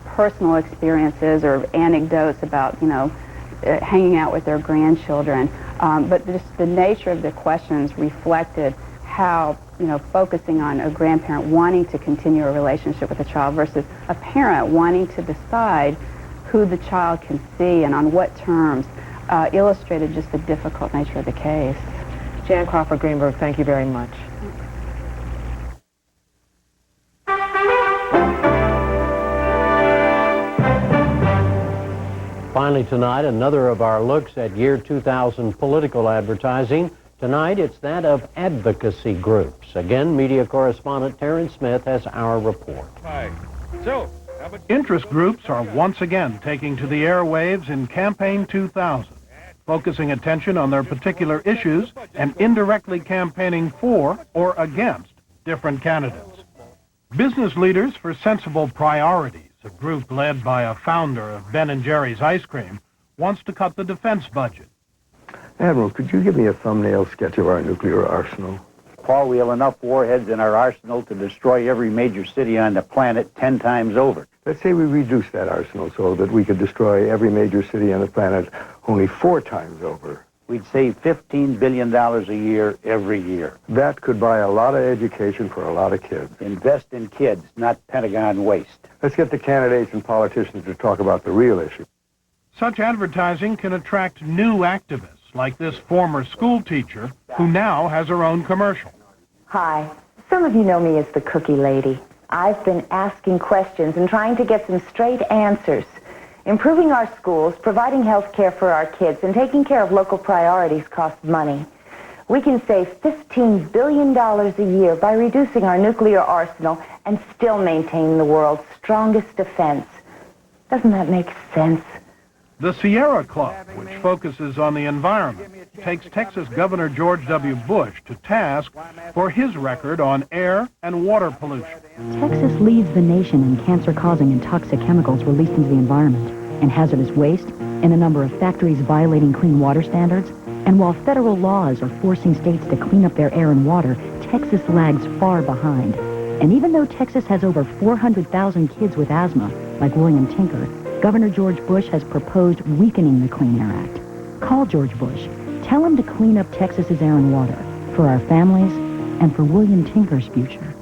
personal experiences or anecdotes about, hanging out with their grandchildren. But just the nature of the questions reflected how, focusing on a grandparent wanting to continue a relationship with a child versus a parent wanting to decide who the child can see and on what terms, illustrated just the difficult nature of the case. Jan Crawford Greenberg, thank you very much. Finally tonight, another of our looks at year 2000 political advertising. Tonight, it's that of advocacy groups. Again, media correspondent Terrence Smith has our report. Hi. So, interest groups are once again taking to the airwaves in Campaign 2000, focusing attention on their particular issues and indirectly campaigning for or against different candidates. Business Leaders for Sensible Priorities, a group led by a founder of Ben & Jerry's Ice Cream, wants to cut the defense budget. Admiral, could you give me a thumbnail sketch of our nuclear arsenal? Paul, we have enough warheads in our arsenal to destroy every major city on the planet 10 times over. Let's say we reduce that arsenal so that we could destroy every major city on the planet only 4 times over. We'd save $15 billion a year every year. That could buy a lot of education for a lot of kids. Invest in kids, not Pentagon waste. Let's get the candidates and politicians to talk about the real issue. Such advertising can attract new activists, like this former school teacher who now has her own commercial. Hi. Some of you know me as the Cookie Lady. I've been asking questions and trying to get some straight answers. Improving our schools, providing health care for our kids, and taking care of local priorities costs money. We can save $15 billion a year by reducing our nuclear arsenal and still maintain the world's strongest defense. Doesn't that make sense? The Sierra Club, which focuses on the environment, takes Texas Governor George W. Bush to task for his record on air and water pollution. Texas leads the nation in cancer-causing and toxic chemicals released into the environment and hazardous waste in a number of factories violating clean water standards. And while federal laws are forcing states to clean up their air and water, Texas lags far behind. And even though Texas has over 400,000 kids with asthma, like William Tinker, Governor George Bush has proposed weakening the Clean Air Act. Call George Bush. Tell him to clean up Texas's air and water for our families and for William Tinker's future.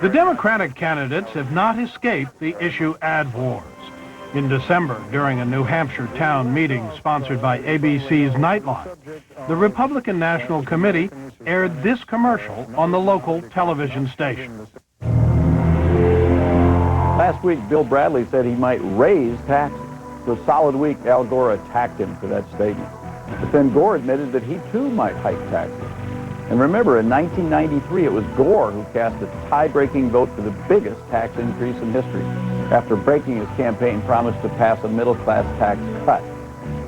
The Democratic candidates have not escaped the issue ad wars. In December, during a New Hampshire town meeting sponsored by ABC's Nightline, the Republican National Committee aired this commercial on the local television station. Last week, Bill Bradley said he might raise taxes. For a solid week, Al Gore attacked him for that statement. But then Gore admitted that he too might hike taxes. And remember, in 1993, it was Gore who cast a tie-breaking vote for the biggest tax increase in history, after breaking his campaign promise to pass a middle-class tax cut.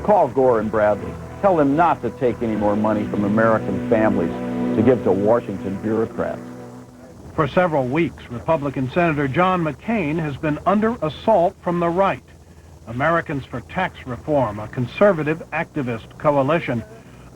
Call Gore and Bradley. Tell them not to take any more money from American families to give to Washington bureaucrats. For several weeks, Republican Senator John McCain has been under assault from the right. Americans for Tax Reform, a conservative activist coalition,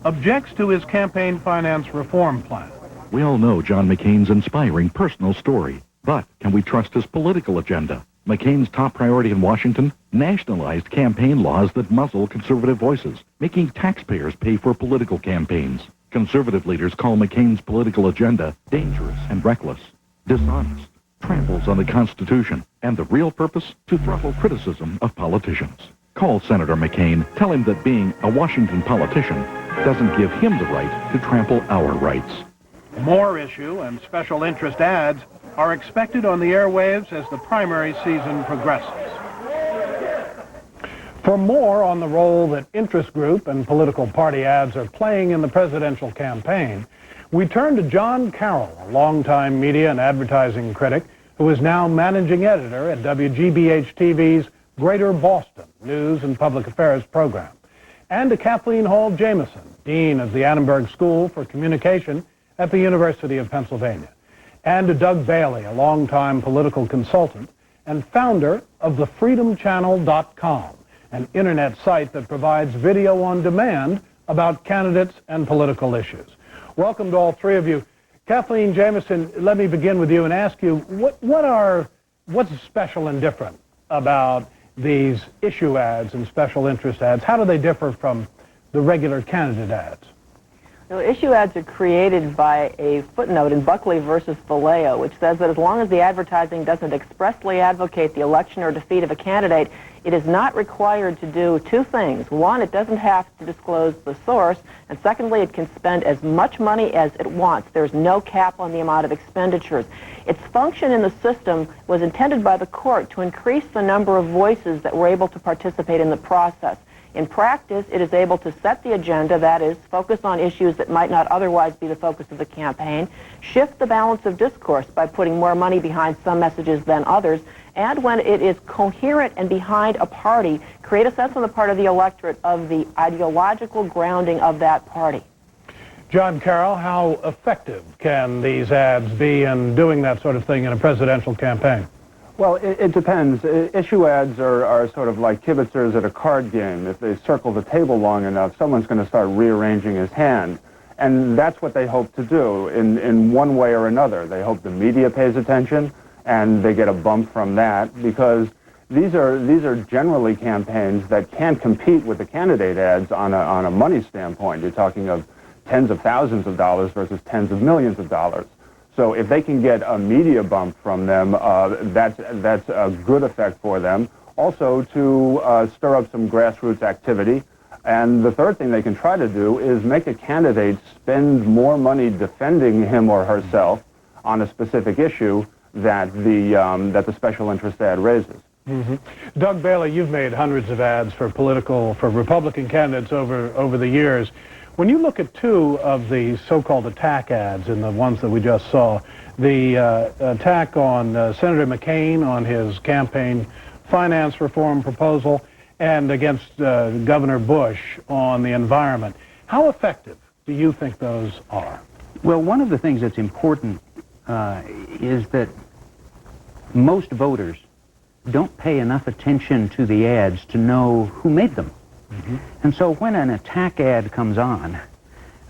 objects to his campaign finance reform plan. We all know John McCain's inspiring personal story, but can we trust his political agenda? McCain's top priority in Washington, nationalized campaign laws that muzzle conservative voices, making taxpayers pay for political campaigns. Conservative leaders call McCain's political agenda dangerous and reckless, dishonest, tramples on the Constitution, and the real purpose to throttle criticism of politicians. Call Senator McCain, tell him that being a Washington politician doesn't give him the right to trample our rights. More issue and special interest ads are expected on the airwaves as the primary season progresses. For more on the role that interest group and political party ads are playing in the presidential campaign, we turn to John Carroll, a longtime media and advertising critic who is now managing editor at WGBH-TV's Greater Boston News and Public Affairs program, and to Kathleen Hall Jamieson, Dean of the Annenberg School for Communication at the University of Pennsylvania, and to Doug Bailey, a longtime political consultant and founder of thefreedomchannel.com, an internet site that provides video on demand about candidates and political issues. Welcome to all three of you. Kathleen Jamieson, let me begin with you and ask you, what's special and different about these issue ads and special interest ads? How do they differ from the regular candidate ads? Now, issue ads are created by a footnote in Buckley versus Vallejo, which says that as long as the advertising doesn't expressly advocate the election or defeat of a candidate, it is not required to do two things. One, it doesn't have to disclose the source, and secondly, it can spend as much money as it wants. There's no cap on the amount of expenditures. Its function in the system was intended by the court to increase the number of voices that were able to participate in the process. In practice, it is able to set the agenda, that is, focus on issues that might not otherwise be the focus of the campaign, shift the balance of discourse by putting more money behind some messages than others, and when it is coherent and behind a party, create a sense on the part of the electorate of the ideological grounding of that party. John Carroll, how effective can these ads be in doing that sort of thing in a presidential campaign? Well, it depends. Issue ads are sort of like kibitzers at a card game. If they circle the table long enough, someone's going to start rearranging his hand. And that's what they hope to do in one way or another. They hope the media pays attention, and they get a bump from that, because these are generally campaigns that can compete with the candidate ads on a money standpoint. You're talking of tens of thousands of dollars versus tens of millions of dollars. So if they can get a media bump from them, that's a good effect for them. Also to stir up some grassroots activity. And the third thing they can try to do is make a candidate spend more money defending him or herself on a specific issue that the special interest ad raises. Mm-hmm. Doug Bailey, you've made hundreds of ads for Republican candidates over the years. When you look at two of the so-called attack ads and the ones that we just saw, the attack on Senator McCain on his campaign finance reform proposal and against Governor Bush on the environment, how effective do you think those are? Well, one of the things that's important is that most voters don't pay enough attention to the ads to know who made them. Mm-hmm. And so when an attack ad comes on,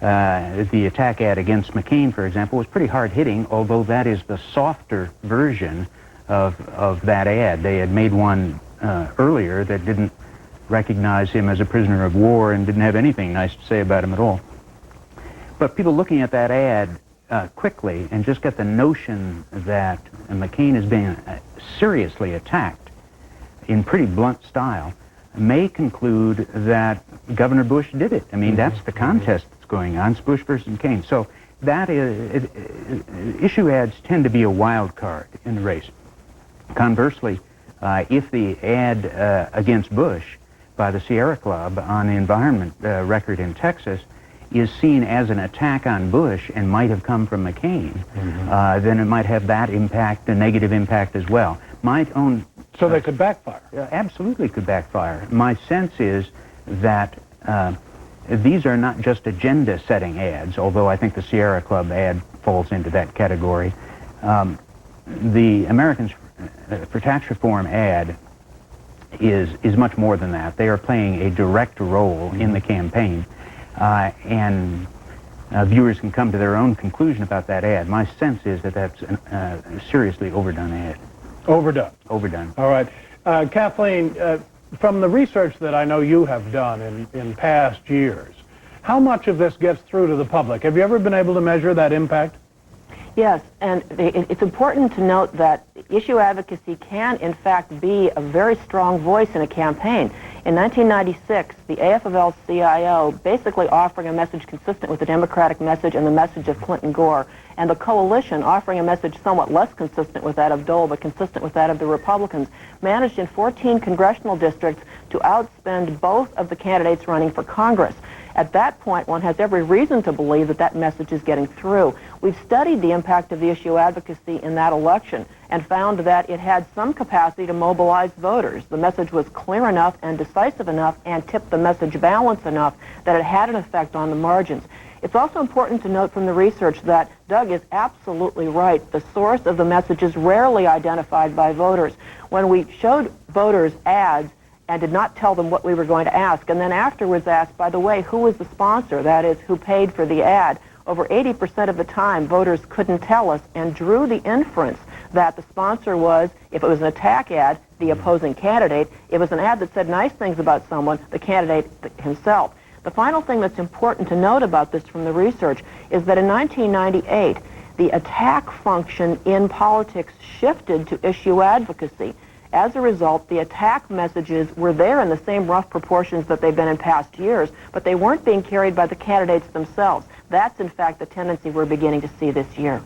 the attack ad against McCain, for example, was pretty hard-hitting, although that is the softer version of that ad. They had made one earlier that didn't recognize him as a prisoner of war and didn't have anything nice to say about him at all. But people looking at that ad quickly and just get the notion that McCain is being seriously attacked in pretty blunt style may conclude that Governor Bush did it. I mean, that's the contest that's going on. It's Bush versus McCain. So that is, issue ads tend to be a wild card in the race. Conversely, if the ad against Bush by the Sierra Club on the environment record in Texas is seen as an attack on Bush and might have come from McCain, then it might have that impact, a negative impact as well. So they could backfire? Absolutely could backfire. My sense is that these are not just agenda-setting ads, although I think the Sierra Club ad falls into that category. The Americans for Tax Reform ad is much more than that. They are playing a direct role in the campaign. And viewers can come to their own conclusion about that ad. My sense is that that's a seriously overdone ad. Overdone? Overdone. All right. Kathleen, from the research that I know you have done in past years, how much of this gets through to the public? Have you ever been able to measure that impact? Yes, and it's important to note that issue advocacy can, in fact, be a very strong voice in a campaign. In 1996, the AFL-CIO basically offering a message consistent with the Democratic message and the message of Clinton Gore, and the coalition offering a message somewhat less consistent with that of Dole, but consistent with that of the Republicans, managed in 14 congressional districts to outspend both of the candidates running for Congress. At that point, one has every reason to believe that that message is getting through. We've studied the impact of the issue advocacy in that election and found that it had some capacity to mobilize voters. The message was clear enough and decisive enough and tipped the message balance enough that it had an effect on the margins. It's also important to note from the research that Doug is absolutely right. The source of the message is rarely identified by voters. When we showed voters ads and did not tell them what we were going to ask, and then afterwards asked, by the way, who was the sponsor, that is, who paid for the ad, over 80% of the time voters couldn't tell us and drew the inference that the sponsor was, if it was an attack ad, the opposing candidate. If it was an ad that said nice things about someone, the candidate himself. The final thing that's important to note about this from the research is that in 1998, the attack function in politics shifted to issue advocacy. As a result, the attack messages were there in the same rough proportions that they've been in past years, but they weren't being carried by the candidates themselves. That's, in fact, the tendency we're beginning to see this year.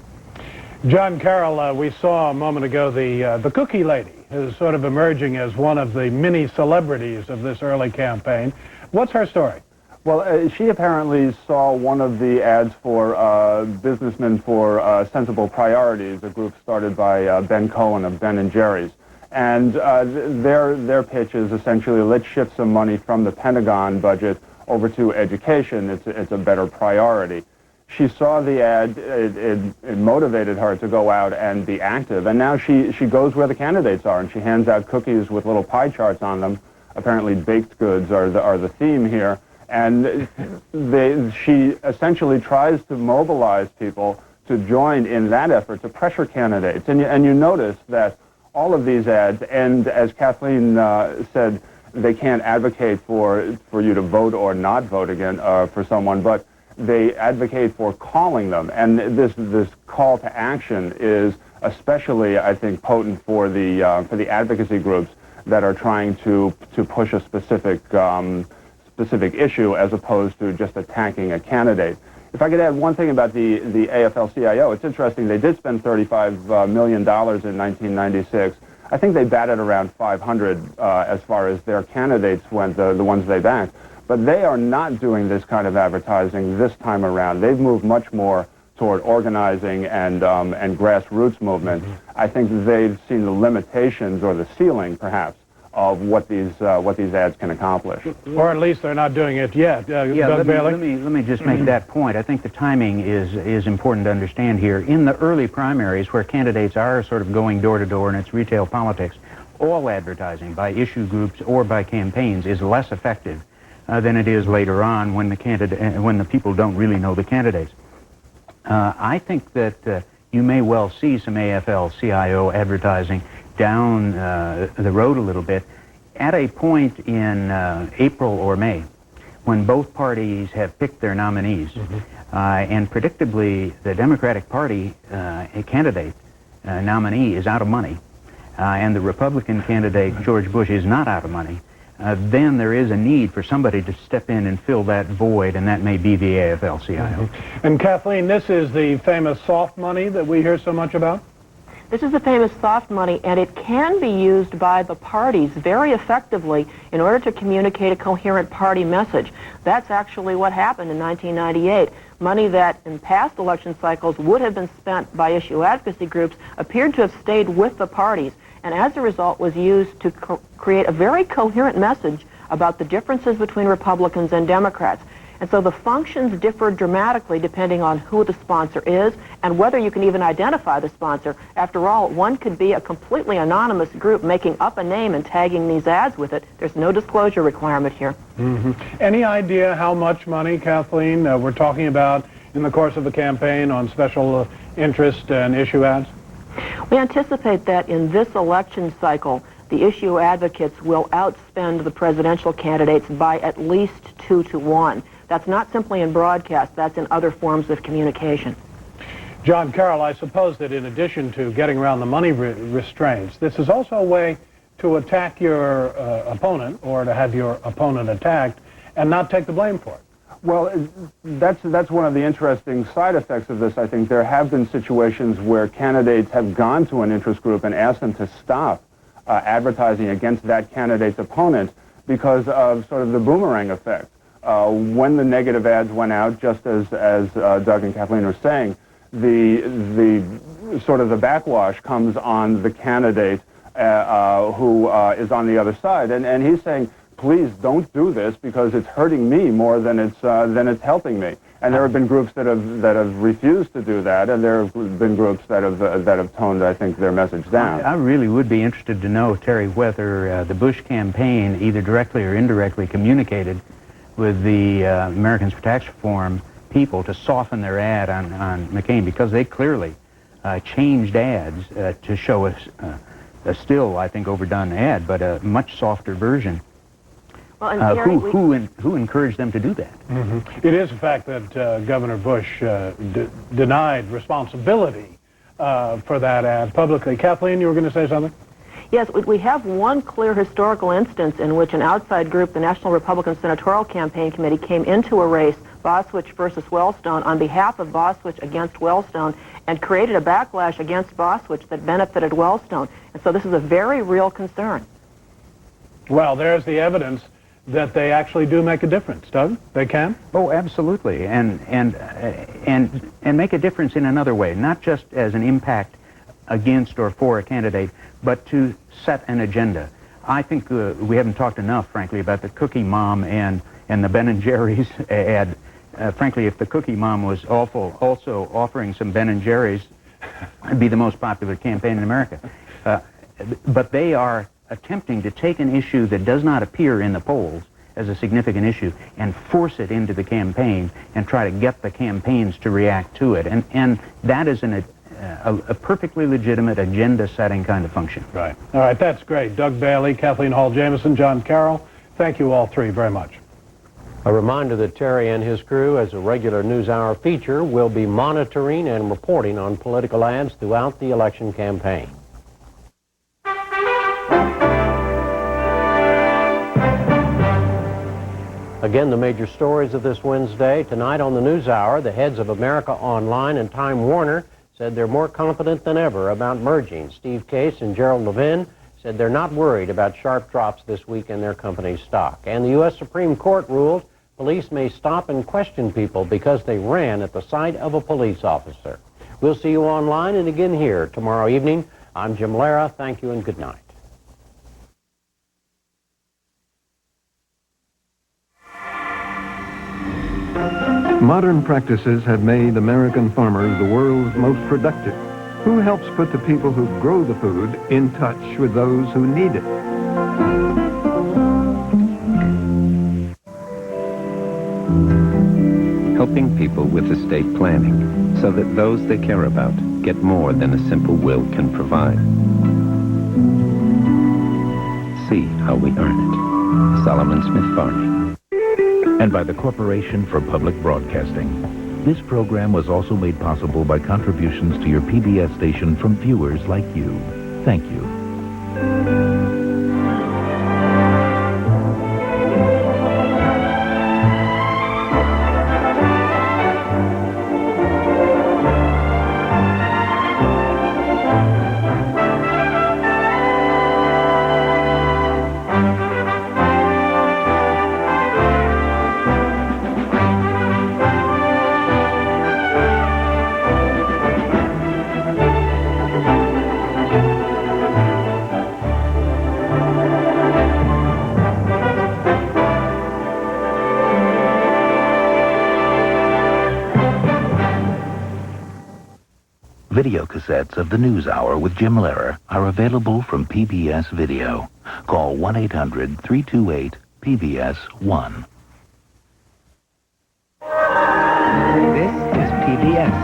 John Carroll, we saw a moment ago the cookie lady is sort of emerging as one of the mini celebrities of this early campaign. What's her story? Well, she apparently saw one of the ads for Businessmen for Sensible Priorities, a group started by Ben Cohen of Ben & Jerry's. And their pitch is essentially, let's shift some money from the Pentagon budget over to education. It's a better priority. She saw the ad, it motivated her to go out and be active, and now she goes where the candidates are, and she hands out cookies with little pie charts on them. Apparently baked goods are the theme here, and she essentially tries to mobilize people to join in that effort to pressure candidates. And you notice that all of these ads, and as Kathleen said, they can't advocate for you to vote or not vote again for someone, but they advocate for calling them. And this call to action is especially, I think, potent for the advocacy groups that are trying to push a specific issue as opposed to just attacking a candidate. If I could add one thing about the AFL-CIO, it's interesting. They did spend $35 million in 1996. I think they batted around 500 as far as their candidates went, the ones they backed. But they are not doing this kind of advertising this time around. They've moved much more toward organizing and grassroots movement. I think they've seen the limitations or the ceiling, perhaps, of what these ads can accomplish. Or at least they're not doing it yet. Doug Bailey? Let me just make that point. I think the timing is important to understand here. In the early primaries, where candidates are sort of going door to door and it's retail politics, all advertising by issue groups or by campaigns is less effective than it is later on when the people don't really know the candidates. I think that you may well see some AFL-CIO advertising down the road a little bit at a point in April or May when both parties have picked their nominees. And predictably, the Democratic Party candidate nominee is out of money, and the Republican candidate, George Bush, is not out of money. Then there is a need for somebody to step in and fill that void, and that may be the AFL-CIO. And Kathleen, this is the famous soft money that we hear so much about? This is the famous soft money, and it can be used by the parties very effectively in order to communicate a coherent party message. That's actually what happened in 1998. Money that in past election cycles would have been spent by issue advocacy groups appeared to have stayed with the parties, and as a result was used to create a very coherent message about the differences between Republicans and Democrats. And so the functions differ dramatically depending on who the sponsor is and whether you can even identify the sponsor. After all, one could be a completely anonymous group making up a name and tagging these ads with it. There's no disclosure requirement here. Any idea how much money, Kathleen, we're talking about in the course of a campaign on special interest and issue ads? We anticipate that in this election cycle, the issue advocates will outspend the presidential candidates by at least 2 to 1. That's not simply in broadcast, that's in other forms of communication. John Carroll, I suppose that in addition to getting around the money restraints, this is also a way to attack your opponent or to have your opponent attacked and not take the blame for it. Well, that's one of the interesting side effects of this. I think there have been situations where candidates have gone to an interest group and asked them to stop advertising against that candidate's opponent because of sort of the boomerang effect. When the negative ads went out, just as Doug and Kathleen were saying, the sort of the backwash comes on the candidate who is on the other side, and he's saying, please don't do this because it's hurting me more than it's helping me. And there have been groups that have refused to do that, and there have been groups that have toned, I think, their message down. I really would be interested to know, Terry, whether the Bush campaign, either directly or indirectly, communicated with the Americans for Tax Reform people to soften their ad on McCain, because they clearly changed ads to show us a still, I think, overdone ad, but a much softer version. Well, and Terry, who encouraged them to do that? It is a fact that Governor Bush denied responsibility for that ad publicly. Kathleen, you were going to say something? Yes, we have one clear historical instance in which an outside group, the National Republican Senatorial Campaign Committee, came into a race, Boswich versus Wellstone, on behalf of Boswich against Wellstone, and created a backlash against Boswich that benefited Wellstone. And so this is a very real concern. Well, there's the evidence that they actually do make a difference, Doug. They can? Oh, absolutely, and make a difference in another way, not just as an impact against or for a candidate, but to set an agenda. I think we haven't talked enough, frankly, about the Cookie Mom and the Ben & Jerry's ad. Frankly, if the Cookie Mom was also offering some Ben & Jerry's, it'd be the most popular campaign in America. But they are attempting to take an issue that does not appear in the polls as a significant issue and force it into the campaign and try to get the campaigns to react to it. And that is a a perfectly legitimate agenda-setting kind of function. Right. All right, that's great. Doug Bailey, Kathleen Hall-Jameson, John Carroll, thank you all three very much. A reminder that Terry and his crew, as a regular NewsHour feature, will be monitoring and reporting on political ads throughout the election campaign. Again, the major stories of this Wednesday. Tonight on the NewsHour, the heads of America Online and Time Warner said they're more confident than ever about merging. Steve Case and Gerald Levin said they're not worried about sharp drops this week in their company's stock. And the U.S. Supreme Court ruled police may stop and question people because they ran at the sight of a police officer. We'll see you online and again here tomorrow evening. I'm Jim Lehrer. Thank you and good night. Modern practices have made American farmers the world's most productive. Who helps put the people who grow the food in touch with those who need it? Helping people with estate planning so that those they care about get more than a simple will can provide. See how we earn it. Solomon Smith Farming. And by the Corporation for Public Broadcasting. This program was also made possible by contributions to your PBS station from viewers like you. Thank you. Video cassettes of the NewsHour with Jim Lehrer are available from PBS Video. Call 1-800-328-PBS-1. This is PBS.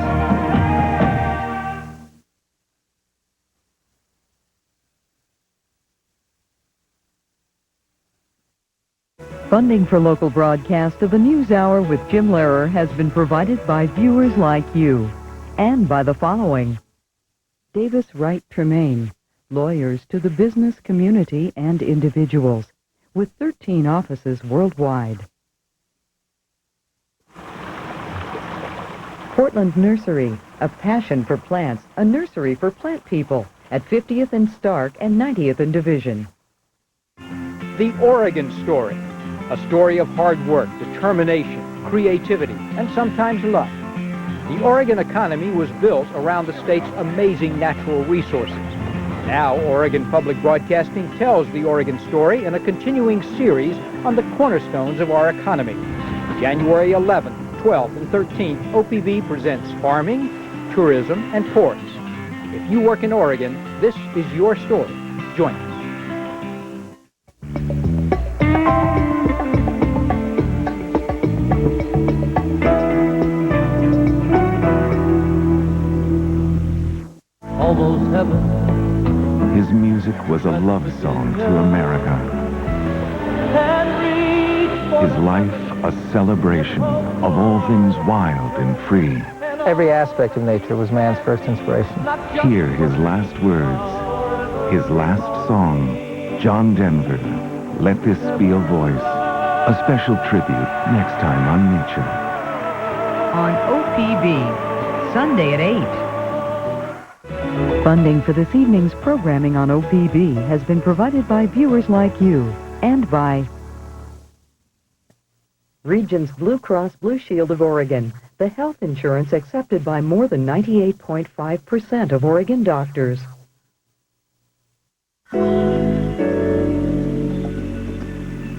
Funding for local broadcast of the NewsHour with Jim Lehrer has been provided by viewers like you. And by the following: Davis Wright Tremaine, lawyers to the business community and individuals, with 13 offices worldwide. Portland Nursery, a passion for plants, a nursery for plant people, at 50th and Stark and 90th and Division. The Oregon Story, a story of hard work, determination, creativity, and sometimes luck. The Oregon economy was built around the state's amazing natural resources. Now, Oregon Public Broadcasting tells the Oregon story in a continuing series on the cornerstones of our economy. January 11th, 12th, and 13th, OPB presents farming, tourism, and ports. If you work in Oregon, this is your story. Join us. His music was a love song to America. His life a celebration of all things wild and free. Every aspect of nature was man's first inspiration. Hear his last words, his last song, John Denver, Let This Be a Voice. A special tribute next time on Nature. On OPB, Sunday at 8. Funding for this evening's programming on OPB has been provided by viewers like you and by Regents Blue Cross Blue Shield of Oregon, the health insurance accepted by more than 98.5% of Oregon doctors.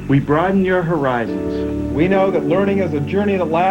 We broaden your horizons. We know that learning is a journey that lasts